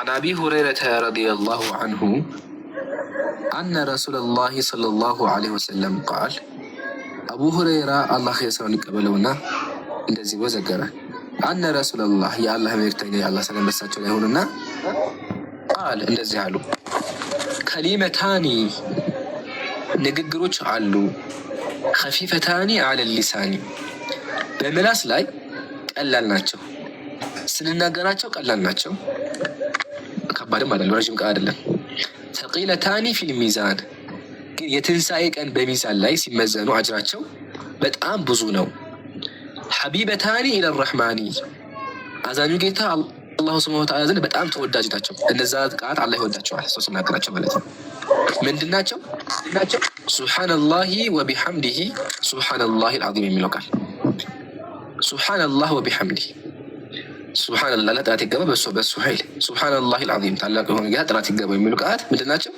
عن أبي هريرة رضي الله عنه أن رسول الله صلى الله عليه وسلم قال أبو هريرة الله يسرني قبلونا እንደዚህ ወዘገረ أن رسول الله يا الله መልእክተኛ يا الله ሰላም በሳቸው ላይ ሆነና ቃል እንደዚህ አሉ ከሊመታኒ ንግግሮች አሉ خفيفتان على اللسان በምላስ ላይ ቀላል ናቸው ስንናገራቸው ቀላል ናቸው ከባድም አይደለም ረጅም ቃል አይደለም ثقيلتان في الميزان ግን የትንሳኤ ቀን በሚዛን ላይ ሲመዘኑ አጅራቸው በጣም ብዙ ነው حبيبتان الى الرحمن አዛኙ ጌታ አላህ Subhanahu Wa Ta'ala ዘንድ በጣም ተወዳጅ ናቸው እነዛ ቃላት አላህ ይወዳቸዋል ሰው ሲናገራቸው ማለት ነው ምንድናቸው ሱብሃንአላሂ ወቢሐምዲሂ ሱብሃንአላሂ አልዓዚም የሚለው ቃል ሱብሃንአላህ ወቢሐምዲሂ ሱብሃንአላህ ለጣት ይገባ በሱ ኃይል ሱብሃንአላሂ አልዓዚም ታላቅ የሆነ ጌታ ጥራት ይገባ የሚሉ ቃላት ምንድናቸው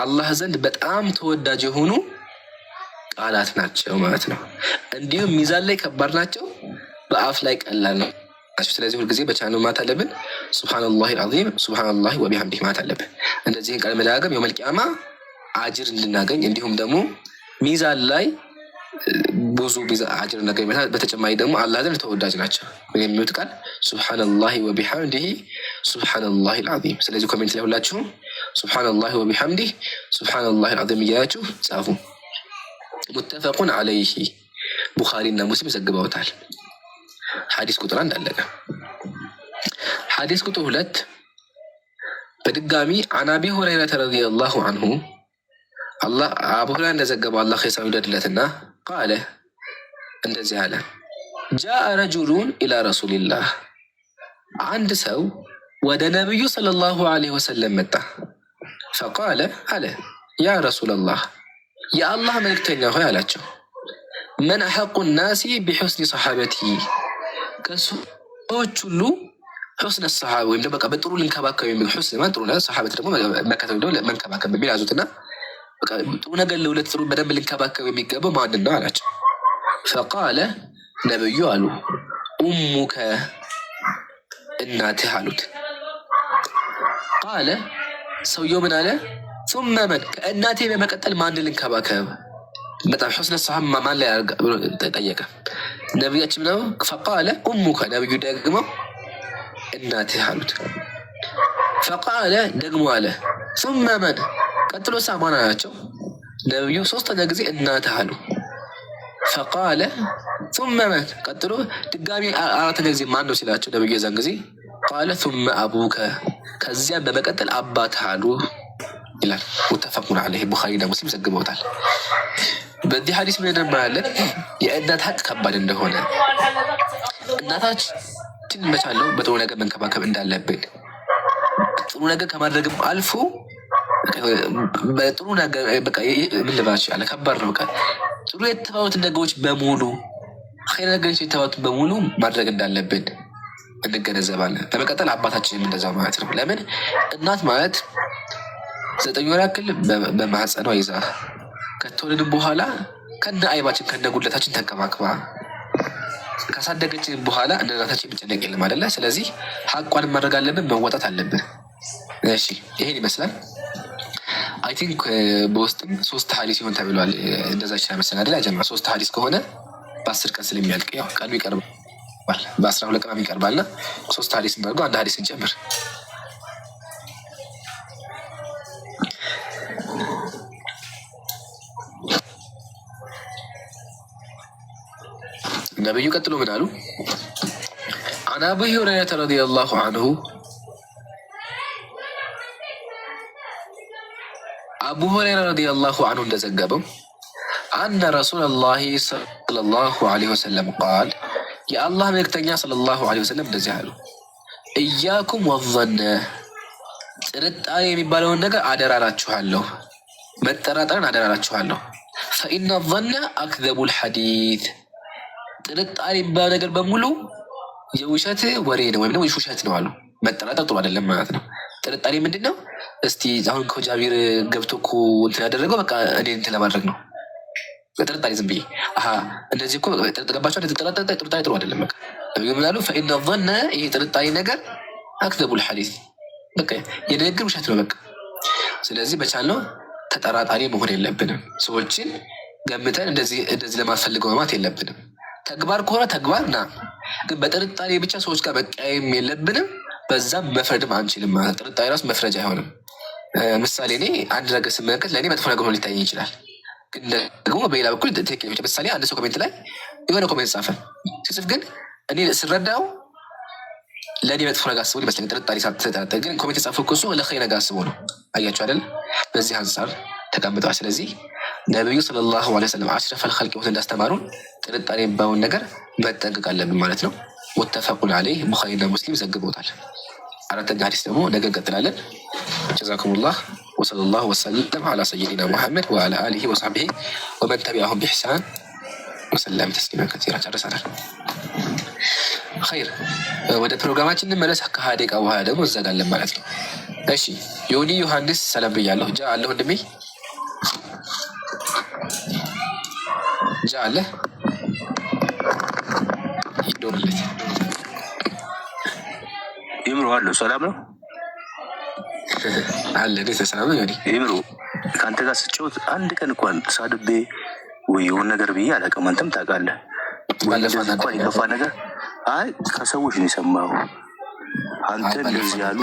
አላህ ዘንድ በጣም ተወዳጅ የሆኑ ቃላት ናቸው ማለት ነው እንዲሁም ሚዛን ላይ ከባድ ናቸው በአፍ ላይ ቀላል ነው ስለዚህ ሁሉ ጊዜ በቻኑ ማታ አለብን ሱብሃንአላሂ አልዓዚም ሱብሃንአላሂ ወቢሐምዲሂ ማታ አለብን እንደዚህ ቃል መላገም የውመል ቂያማ አጅር እንድናገኝ እንዲሁም ደግሞ ሚዛን ላይ ብዙ አጅር እንድናገኝ በተጨማሪ ደግሞ አላህ ዘንድ ተወዳጅ ናቸው የሚሉት ቃል ሱብሃንአላሂ ወቢሐምዲሂ ሱብሃንአላሂ አልዓዚም ስለዚህ ኮሜንት ላይ ሁላችሁም ሱብሃንአላሂ ወቢሐምዲሂ ሱብሃንአላሂ አልዓዚም እያላችሁ ጻፉ ሙተፈቁን ዐለይሂ ቡኻሪና ሙስሊም ዘግበውታል ሐዲስ ቁጥር 1 አለቀ ሐዲስ ቁጥር 2 በድጋሚ عن ابي هريره رضي الله عنه الله ابو هريره እንደዘገበው አላህ ኸይሳው ይደድለትና قال እንደዚህ አለ جاء رجل الى رسول الله አንድ ሰው ወደ ነብዩ ሰለላሁ ዐለይሂ ወሰለም መጣ فقال አለ يا رسول الله يا الله መልእክተኛ ሆይ አላቸው من احق الناس بحسن صحابتي ከሰዎች ሁሉ حسن الصحابه ወይም ደግሞ በጥሩ ልንከባከብ የሚል حسن ማለት ጥሩ ነው ሰሃበት ደግሞ መከተል ነው መንከባከብ በሚል ያዙትና በቃ ጥሩ ነገር ለሁለት ጥሩ በደንብ ልንከባከብ የሚገባው ማን ነው አላቸው فقال ነብዩ አሉ ኡሙከ እናትህ አሉት قال ሰውየው ምን አለ ثم من ከእናቴ በመቀጠል ማን ልንከባከብ በጣም حسن الصحابه ማን ላይ ጠየቀ ነብያችን ነው فقال ኡሙከ ነብዩ ደግሞ እናትህ አሉት فقال ደግሞ አለ ثم من ቀጥሎ ሳማና ናቸው ነብዩ ሶስተኛ ጊዜ እናትህ አሉ فقال ثم من ቀጥሎ ድጋሚ አራተኛ ጊዜ ማን ነው ሲላቸው ነብዩ የዛን ጊዜ قال ثم ابوك ከዚያ በመቀጠል አባትህ አሉ ይላል ሙተፈቁን ዐለይሂ ቡኻሪና ሙስሊም ዘግበውታል በዚህ ሐዲስ ምን እንደማያለን የእናት ሐቅ ከባድ እንደሆነ እናታችን መቻለው በጥሩ ነገር መንከባከብ እንዳለብን ጥሩ ነገር ከማድረግም አልፎ በጥሩ ነገር በቃ ምን ልባሽ አለ ከባድ ነው በቃ ጥሩ የተባሉት ነገሮች በሙሉ ኸይር ነገሮች የተባሉት በሙሉ ማድረግ እንዳለብን እንገነዘባለን በመቀጠል አባታችንም እንደዛው ማለት ነው ለምን እናት ማለት 9 ወር ያክል በማህፀኗ ይዛ ከተወለድን በኋላ ከነ አይባችን ከነ ጉድለታችን ተንከባክባ ካሳደገችን በኋላ እናታችን ብቻ የለም አይደለ ስለዚህ ሐቋን ማድረግ አለብን መወጣት አለብን እሺ ይሄን ይመስላል አይ ቲንክ በውስጥም 3 ሐዲስ ይሆን ተብሏል እንደዛ ይችላል መሰለኝ አይደል አጀማ 3 ሐዲስ ከሆነ በ10 ቀን ስለሚያልቅ ያው ቀኑ ይቀርባል በ12 ቀን ይቀርባልና 3 ሐዲስ እንደርጎ አንድ ሐዲስ እንጨምር ነብዩ ቀጥሎ ምን አሉ عن ابي هريره رضي الله عنه ابو هريره رضي الله عنه እንደዘገበው ان رسول الله صلى الله عليه وسلم قال يا الله መልእክተኛ صلى الله عليه وسلم እንደዚህ አሉ اياكم والظن ጥርጣሬ የሚባለውን ነገር አደራራችኋለሁ መጠራጠርን አደራራችኋለሁ فإن الظن أكذب الحديث ጥርጣሬ የሚባለው ነገር በሙሉ የውሸት ወሬ ነው ወይም ደግሞ ውሸት ነው አሉ መጠራጠር ጥሩ አይደለም ማለት ነው ጥርጣሬ ምንድነው እስቲ አሁን ከጃቢር ገብቶ እኮ እንትን ያደረገው በቃ እኔ እንትን ለማድረግ ነው ጥርጣሬ ዝም ብዬ እንደዚህ እኮ ጥርጣሬባቸው ጥርጣሬ ጥሩ አይደለም በቃ ነብዩ ምን አሉ فإن الظن ይሄ ጥርጣሬ ነገር أكذب الحديث በቃ የንግግር ውሸት ነው በቃ። ስለዚህ በቻልነው ተጠራጣሪ መሆን የለብንም። ሰዎችን ገምተን እንደዚህ ለማፈልገው ማማት የለብንም። ተግባር ከሆነ ተግባር ና፣ ግን በጥርጣሬ ብቻ ሰዎች ጋር መቀያየም የለብንም። በዛም መፍረድም አንችልም። ጥርጣሬ ራሱ መፍረጃ አይሆንም። ምሳሌ እኔ አንድ ነገር ስመለከት ለእኔ መጥፎ ነገር ሆኖ ሊታየኝ ይችላል፣ ግን ደግሞ በሌላ በኩል ትክክል። ምሳሌ አንድ ሰው ኮሜንት ላይ የሆነ ኮሜንት ጻፈ፣ ሲጽፍ ግን እኔ ስረዳው ለእኔ መጥፎ ነገር አስቦ ይመስለኝ፣ ጥርጣሬ ሳትጠራጠር፣ ግን ኮሜንት የጻፈው እኮ እሱ ለኸይር ነገር አስቦ ነው። አያችሁ አይደል? በዚህ አንጻር ተቀምጠዋል። ስለዚህ ነቢዩ ሰለላሁ ዐለይሂ ወሰለም አሽረፈል ኸልቅ ሆት እንዳስተማሩን ጥርጣሬ የሚባውን ነገር መጠንቀቅ አለብን ማለት ነው። ሙተፈቁን ዐለይህ ቡኻሪና ሙስሊም ዘግበውታል። አራተኛ ሐዲስ ደግሞ ነገ እንቀጥላለን። ጀዛኩሙላህ ወሰለላሁ ወሰለም ዐላ ሰይዲና ሙሐመድ ወዐላ አሊሂ ወሰሕቢሂ ወመን ተቢዐሁም ቢኢሕሳን ወሰለም ተስሊማ ከሲራ። ጨርሰናል። ኸይር፣ ወደ ፕሮግራማችን እንመለስ። ከ20 ደቂቃ በኋላ ደግሞ እዘጋለን ማለት ነው። እሺ ዮኒ ዮሐንስ ሰላም ብያለሁ። ጃ አለ ወንድሜ፣ ጃ አለ ይዶርለት ይምሩ አለው። ሰላም ነው አለ ደስ ሰላም ነው። ዮኒ ይምሩ፣ ከአንተ ጋር ስጫወት አንድ ቀን እንኳን ሳድቤ ወይ የሆነ ነገር ብዬ አላውቅም። አንተም ታውቃለህ። እንኳን የከፋ ነገር አይ ከሰዎች ነው የሰማሁ። አንተ እንደዚህ ያሉ